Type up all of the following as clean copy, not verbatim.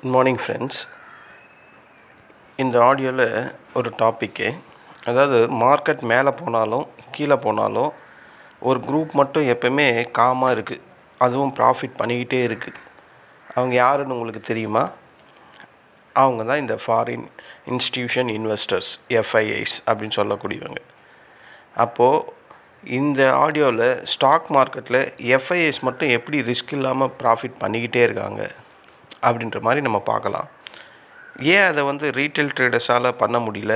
Good morning friends. இந்த ஆடியோவில் ஒரு டாப்பிக்கு, அதாவது மார்க்கெட் மேலே போனாலும் கீழே போனாலும் ஒரு குரூப் மட்டும் எப்போவுமே காமாக இருக்குது, அதுவும் ப்ராஃபிட் பண்ணிக்கிட்டே இருக்குது. அவங்க யாருன்னு உங்களுக்கு தெரியுமா? அவங்க தான் இந்த ஃபாரின் இன்ஸ்டிடியூஷன் இன்வெஸ்டர்ஸ், எஃப்ஐஐஸ் அப்படின்னு சொல்லக்கூடியவங்க. அப்போது இந்த ஆடியோவில் ஸ்டாக் மார்க்கெட்டில் எஃப்ஐஐஸ் மட்டும் எப்படி ரிஸ்க் இல்லாமல் ப்ராஃபிட் பண்ணிக்கிட்டே இருக்காங்க அப்படின்ற மாதிரி நம்ம பார்க்கலாம். ஏன் அதை ரீட்டைல் ட்ரேடர்ஸால் பண்ண முடியல?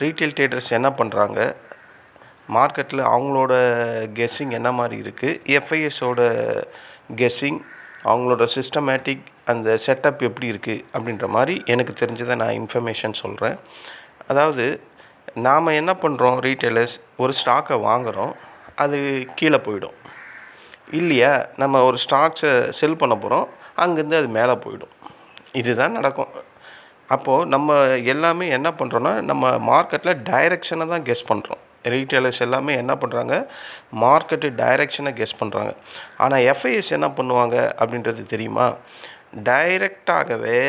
ரீட்டைல் ட்ரேடர்ஸ் என்ன பண்ணுறாங்க? மார்க்கெட்டில் அவங்களோட கெஸ்ஸிங் என்ன மாதிரி இருக்குது? எஃப்ஐஎஸோட கெஸ்ஸிங், அவங்களோட சிஸ்டமேட்டிக் அந்த செட்டப் எப்படி இருக்குது அப்படின்ற மாதிரி எனக்கு தெரிஞ்சதை நான் இன்ஃபர்மேஷன் சொல்கிறேன். அதாவது நாம் என்ன பண்ணுறோம், ரீட்டைலர்ஸ் ஒரு ஸ்டாக்கை வாங்குகிறோம், அது கீழே போயிடும் இல்லையா? நம்ம ஒரு ஸ்டாக்ஸை செல் பண்ண போகிறோம், அங்கேருந்து அது மேலே போயிடும். இதுதான் நடக்கும். அப்போது நம்ம எல்லாமே என்ன பண்ணுறோன்னா, நம்ம மார்க்கெட்டில் டைரெக்ஷனை தான் கெஸ் பண்ணுறோம். ரீட்டைலர்ஸ் எல்லாமே என்ன பண்ணுறாங்க, மார்க்கெட்டு டைரெக்ஷனை கெஸ் பண்ணுறாங்க. ஆனால் எஃப்ஐஎஸ் என்ன பண்ணுவாங்க அப்படின்றது தெரியுமா? டைரெக்டாகவே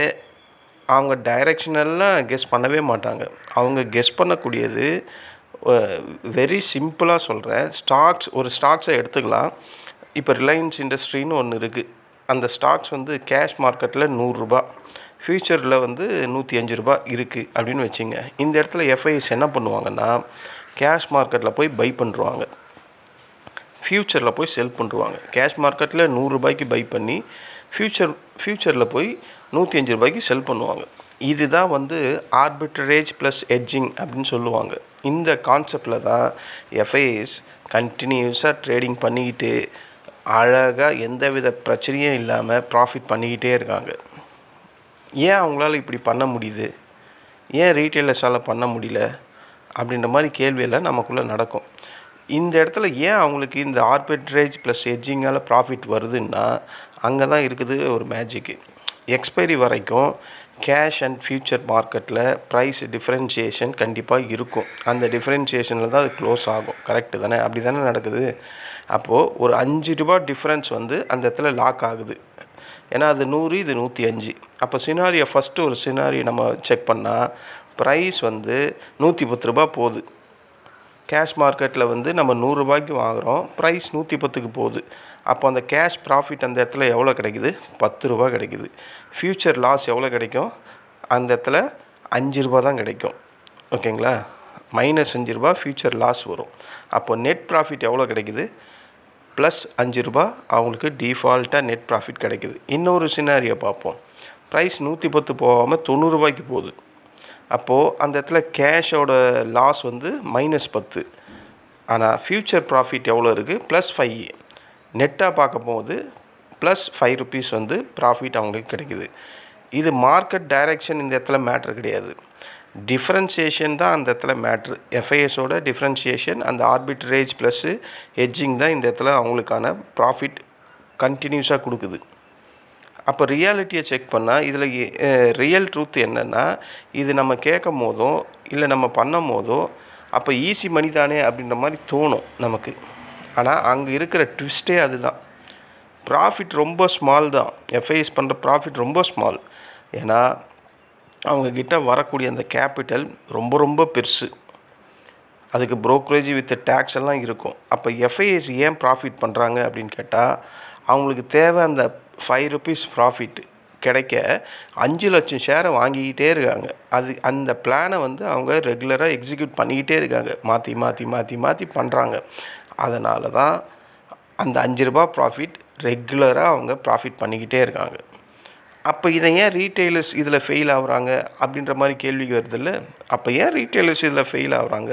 அவங்க டைரெக்ஷனெல்லாம் கெஸ் பண்ணவே மாட்டாங்க. அவங்க கெஸ் பண்ணக்கூடியது வெரி சிம்பிளாக சொல்கிறேன். ஒரு ஸ்டாக்ஸை எடுத்துக்கலாம். இப்போ ரிலையன்ஸ் இண்டஸ்ட்ரின்னு ஒன்று இருக்குது. அந்த ஸ்டாக்ஸ் கேஷ் மார்க்கெட்டில் 100 ரூபா, ஃபியூச்சரில் 105 ரூபா இருக்குது அப்படின்னு வச்சுங்க. இந்த இடத்துல எஃப்ஐஎஸ் என்ன பண்ணுவாங்கன்னா, கேஷ் மார்க்கெட்டில் போய் பை பண்ணுருவாங்க, ஃபியூச்சரில் போய் செல் பண்ணுருவாங்க. கேஷ் மார்க்கெட்டில் 100 ரூபாய்க்கு பை பண்ணி ஃபியூச்சரில் போய் 105 ரூபாய்க்கு செல் பண்ணுவாங்க. இதுதான் ஆர்பிட்ரேஜ் ப்ளஸ் எட்ஜிங் அப்படின்னு சொல்லுவாங்க. இந்த கான்செப்டில் தான் எஃப்ஐஎஸ் கண்டினியூஸாக ட்ரேடிங் பண்ணிக்கிட்டு அழகாக எந்தவித பிரச்சனையும் இல்லாமல் ப்ராஃபிட் பண்ணிக்கிட்டே இருக்காங்க. ஏன் அவங்களால இப்படி பண்ண முடியுது? ஏன் ரீட்டைலர்ஸால் பண்ண முடியல? அப்படின்ற மாதிரி கேள்வியெல்லாம் நமக்குள்ளே நடக்கும். இந்த இடத்துல ஏன் அவங்களுக்கு இந்த ஆர்பிட்ரேஜ் ப்ளஸ் எட்ஜிங்கால் ப்ராஃபிட் வருதுன்னா, அங்கே தான் இருக்குது ஒரு மேஜிக்கு. எக்ஸ்பைரி வரைக்கும் கேஷ் அண்ட் ஃபியூச்சர் மார்க்கெட்டில் ப்ரைஸ் டிஃப்ரென்ஷியேஷன் கண்டிப்பாக இருக்கும். அந்த டிஃப்ரென்ஷியேஷனில் தான் அது க்ளோஸ் ஆகும். கரெக்டு தானே? அப்படி தானே நடக்குது. அப்போது ஒரு 5 ரூபா டிஃப்ரென்ஸ் அந்த இடத்துல லாக் ஆகுது. ஏன்னா அது 100, இது 105. அப்போ ஃபஸ்ட்டு ஒரு சினாரியோ நம்ம செக் பண்ணால், ப்ரைஸ் 110 ரூபா போகுது. கேஷ் மார்க்கெட்டில் நம்ம 100 ரூபாய்க்கு வாங்குகிறோம், ப்ரைஸ் 110க்கு போகுது. அப்போ அந்த கேஷ் ப்ராஃபிட் அந்த இடத்துல எவ்வளோ கிடைக்குது? 10 ரூபா கிடைக்குது. ஃப்யூச்சர் லாஸ் எவ்வளோ கிடைக்கும்? அந்த இடத்துல 5 ரூபா தான் கிடைக்கும். ஓகேங்களா? -5 ரூபா ஃப்யூச்சர் லாஸ் வரும். அப்போ நெட் ப்ராஃபிட் எவ்வளோ கிடைக்குது? +5 ரூபா அவங்களுக்கு டிஃபால்ட்டாக நெட் ப்ராஃபிட் கிடைக்குது. இன்னொரு சினாரியோ பார்ப்போம். ப்ரைஸ் 110 போகாமல் 90 ரூபாய்க்கு போகுது. அப்போது அந்த இடத்துல கேஷோட லாஸ் -10. ஆனால் ஃப்யூச்சர் ப்ராஃபிட் எவ்வளோ இருக்குது? +5. நெட்டாக பார்க்க போகுது +5 ருபீஸ் ப்ராஃபிட் அவங்களுக்கு கிடைக்குது. இது மார்க்கெட் டைரெக்ஷன் இந்த இடத்துல மேட்ரு கிடையாது. டிஃப்ரென்சியேஷன் தான் அந்த இடத்துல மேட்ரு. எஃப்ஐஎஸோட டிஃப்ரென்சியேஷன், அந்த ஆர்பிட்ரேஜ் ப்ளஸ்ஸு எட்ஜிங் தான் இந்த இடத்துல அவங்களுக்கான ப்ராஃபிட் கண்டினியூஸாக கொடுக்குது. அப்போ ரியாலிட்டியை செக் பண்ணால் இதில் ரியல் ட்ரூத் என்னென்னா, இது நம்ம கேட்கும் போதோ இல்லை நம்ம பண்ணும் போதோ அப்போ ஈஸி மணி தானே அப்படின்ற மாதிரி தோணும் நமக்கு. ஆனால் அங்கே இருக்கிற ட்விஸ்ட்டே அதுதான். ப்ராஃபிட் ரொம்ப ஸ்மால் தான். எஃப்ஐஎஸ் பண்ணுற ப்ராஃபிட் ரொம்ப ஸ்மால். ஏன்னா அவங்கக்கிட்ட வரக்கூடிய அந்த கேபிட்டல் ரொம்ப ரொம்ப பெருசு. அதுக்கு ப்ரோக்கரேஜ் வித் டேக்ஸ் எல்லாம் இருக்கும். அப்போ எஃப்ஐஎஸ் ஏன் ப்ராஃபிட் பண்ணுறாங்க அப்படின்னு கேட்டால், அவங்களுக்கு தேவை அந்த 5 ருபீஸ் ப்ராஃபிட் கிடைக்க 5 லட்சம் ஷேரை வாங்கிக்கிட்டே இருக்காங்க. அந்த பிளானை அவங்க ரெகுலராக எக்ஸிக்யூட் பண்ணிக்கிட்டே இருக்காங்க. மாற்றி மாற்றி மாற்றி மாற்றி பண்ணுறாங்க. அதனால தான் அந்த 5 ரூபா ப்ராஃபிட் ரெகுலராக அவங்க ப்ராஃபிட் பண்ணிக்கிட்டே இருக்காங்க. அப்போ இதை ஏன் ரீட்டைலர்ஸ் இதில் ஃபெயில் ஆகுறாங்க அப்படின்ற மாதிரி கேள்வி வருதில்ல. அப்போ ஏன் ரீட்டைலர்ஸ் இதில் ஃபெயில் ஆகுறாங்க?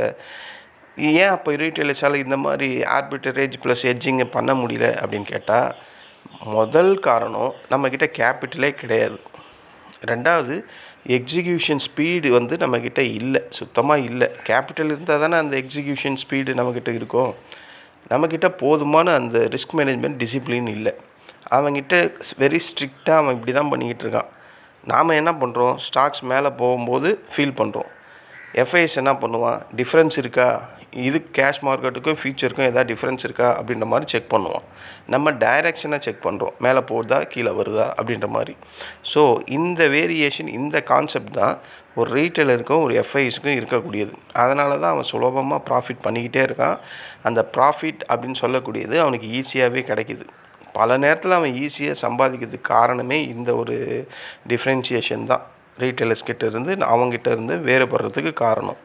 ஏன் அப்போ ரீட்டைலர்ஸால் இந்த மாதிரி ஆர்பிட்ரேஜ் ப்ளஸ் எட்ஜிங்கை பண்ண முடியல அப்படின்னு கேட்டால், முதல் காரணம் நம்மக்கிட்ட கேபிட்டலே கிடையாது. ரெண்டாவது, எக்ஸிக்யூஷன் ஸ்பீடு நம்மக்கிட்ட இல்லை, சுத்தமாக இல்லை. கேபிட்டல் இருந்தால் தானே அந்த எக்ஸிக்யூஷன் ஸ்பீடு நம்மக்கிட்ட இருக்கும். நம்மக்கிட்ட போதுமான அந்த ரிஸ்க் மேனேஜ்மெண்ட் டிசிப்ளின் இல்லை. அவங்ககிட்ட வெரி ஸ்ட்ரிக்டாக அவன் இப்படி தான் பண்ணிக்கிட்டு இருக்கான். நாம் என்ன பண்ணுறோம்? ஸ்டாக்ஸ் மேலே போகும்போது ஃபீல் பண்ணுறோம். எஃப்ஐஎஸ் என்ன பண்ணுவான்? டிஃப்ரென்ஸ் இருக்கா இது கேஷ் மார்க்கெட்டுக்கும் ஃபியூச்சருக்கும் எதாவது டிஃப்ரென்ஸ் இருக்கா அப்படின்ற மாதிரி செக் பண்ணுவோம். நம்ம டைரெக்ஷனை செக் பண்ணுறோம், மேலே போகுதா கீழே வருதா அப்படின்ற மாதிரி. ஸோ இந்த வேரியேஷன், இந்த கான்செப்ட் தான் ஒரு ரீட்டைலருக்கும் ஒரு எஃப்ஐஎஸ்க்கும் இருக்கக்கூடியது. அதனால தான் அவன் சுலபமாக ப்ராஃபிட் பண்ணிக்கிட்டே இருக்கான். அந்த ப்ராஃபிட் அப்படின்னு சொல்லக்கூடியது அவனுக்கு ஈஸியாகவே கிடைக்கிது. பல நேரத்தில் அவன் ஈஸியாக சம்பாதிக்கிறதுக்கு காரணமே இந்த ஒரு டிஃப்ரென்சியேஷன் தான். ரீட்டைலர்ஸ் கிட்ட இருந்து அவங்ககிட்ட இருந்து வேறுபடுறதுக்கு காரணம்.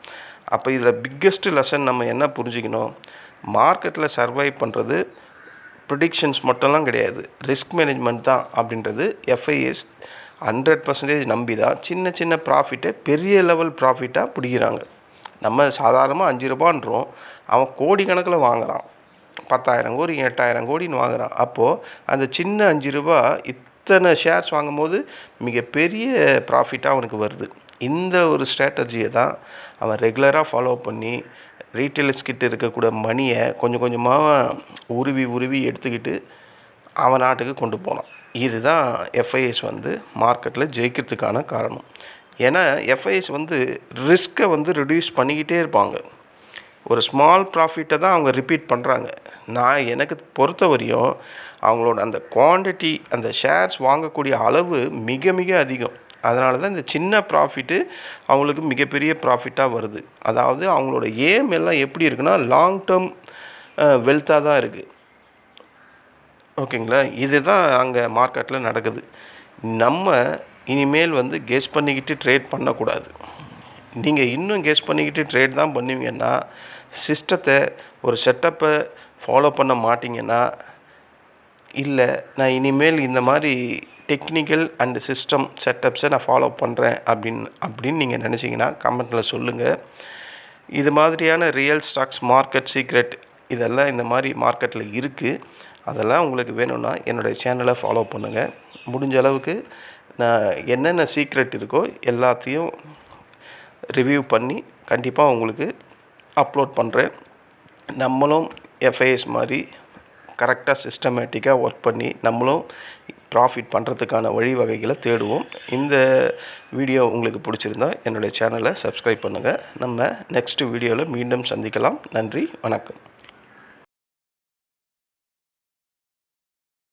அப்போ இதில் பிக்கெஸ்ட்டு லெசன் நம்ம என்ன புரிஞ்சுக்கணும், மார்க்கெட்டில் சர்வைவ் பண்ணுறது ப்ரிடிக்ஷன்ஸ் மட்டும்லாம் கிடையாது, ரிஸ்க் மேனேஜ்மெண்ட் தான் அப்படின்றது எஃப்ஐஎஸ் 100% நம்பி தான் சின்ன சின்ன ப்ராஃபிட்டை பெரிய லெவல் ப்ராஃபிட்டாக பிடிக்கிறாங்க. நம்ம சாதாரணமாக 5 ரூபான்றோம், அவன் கோடிக்கணக்கில் வாங்குகிறான். 10,000 கோடி 8,000 கோடின்னு வாங்குகிறான். அப்போது அந்த சின்ன 5 ரூபா இத்தனை ஷேர்ஸ் வாங்கும்போது மிகப்பெரிய ப்ராஃபிட்டாக அவனுக்கு வருது. இந்த ஒரு ஸ்ட்ராட்டஜியை தான் அவன் ரெகுலராக ஃபாலோ பண்ணி ரீட்டைலர்ஸ் கிட்ட இருக்கக்கூடிய மணியை கொஞ்சம் கொஞ்சமாக உருவி எடுத்துக்கிட்டு அவன் நாட்டுக்கு கொண்டு போனான். இதுதான் எஃப்ஐஎஸ் மார்க்கெட்டில் ஜெயிக்கிறதுக்கான காரணம். ஏன்னா எஃப்ஐஎஸ் ரிஸ்க்கை ரெடியூஸ் பண்ணிக்கிட்டே இருப்பாங்க. ஒரு ஸ்மால் ப்ராஃபிட்டை தான் அவங்க ரிப்பீட் பண்ணுறாங்க. எனக்கு பொறுத்த வரையும் அவங்களோட அந்த குவான்டிட்டி, அந்த ஷேர்ஸ் வாங்கக்கூடிய அளவு மிக மிக அதிகம். அதனால தான் இந்த சின்ன ப்ராஃபிட்டு அவங்களுக்கு மிகப்பெரிய ப்ராஃபிட்டாக வருது. அதாவது அவங்களோட ஏம் எல்லாம் எப்படி இருக்குன்னா, லாங் டேர்ம் வெல்த்தாக தான் இருக்குது. ஓகேங்களா? இதுதான் அங்கே மார்க்கெட்டில் நடக்குது. நம்ம இனிமேல் கெஸ் பண்ணிக்கிட்டு ட்ரேட் பண்ணக்கூடாது. நீங்கள் இன்னும் கெஸ் பண்ணிக்கிட்டு ட்ரேட் தான் பண்ணுவீங்கன்னா, சிஸ்டத்தை ஒரு செட்டப்பை ஃபாலோ பண்ண மாட்டிங்கன்னா, இல்லை நான் இனிமேல் இந்த மாதிரி டெக்னிக்கல் அண்டு சிஸ்டம் செட்டப்ஸை நான் ஃபாலோ பண்ணுறேன் அப்படின்னு நீங்கள் நினச்சிங்கன்னா கமெண்ட்டில் சொல்லுங்கள். இது மாதிரியான ரியல் ஸ்டாக்ஸ் மார்க்கெட் சீக்ரெட் இதெல்லாம் இந்த மாதிரி மார்க்கெட்டில் இருக்குது. அதெல்லாம் உங்களுக்கு வேணும்னா என்னுடைய சேனலை ஃபாலோ பண்ணுங்கள். முடிஞ்ச அளவுக்கு நான் என்னென்ன சீக்ரெட் இருக்கோ எல்லாத்தையும் ரிவ்யூ பண்ணி கண்டிப்பாக உங்களுக்கு அப்லோட் பண்ணுறேன். நம்மளும் எஃப்ஐஎஸ் மாதிரி கரெக்டாக சிஸ்டமேட்டிக்காக ஒர்க் பண்ணி நம்மளும் ப்ராஃபிட் பண்ணுறதுக்கான வழிவகைகளை தேடுவோம். இந்த வீடியோ உங்களுக்கு பிடிச்சிருந்தா என்னுடைய சேனலை சப்ஸ்கிரைப் பண்ணுங்கள். நம்ம நெக்ஸ்ட் வீடியோவில் மீண்டும் சந்திக்கலாம். நன்றி, வணக்கம்.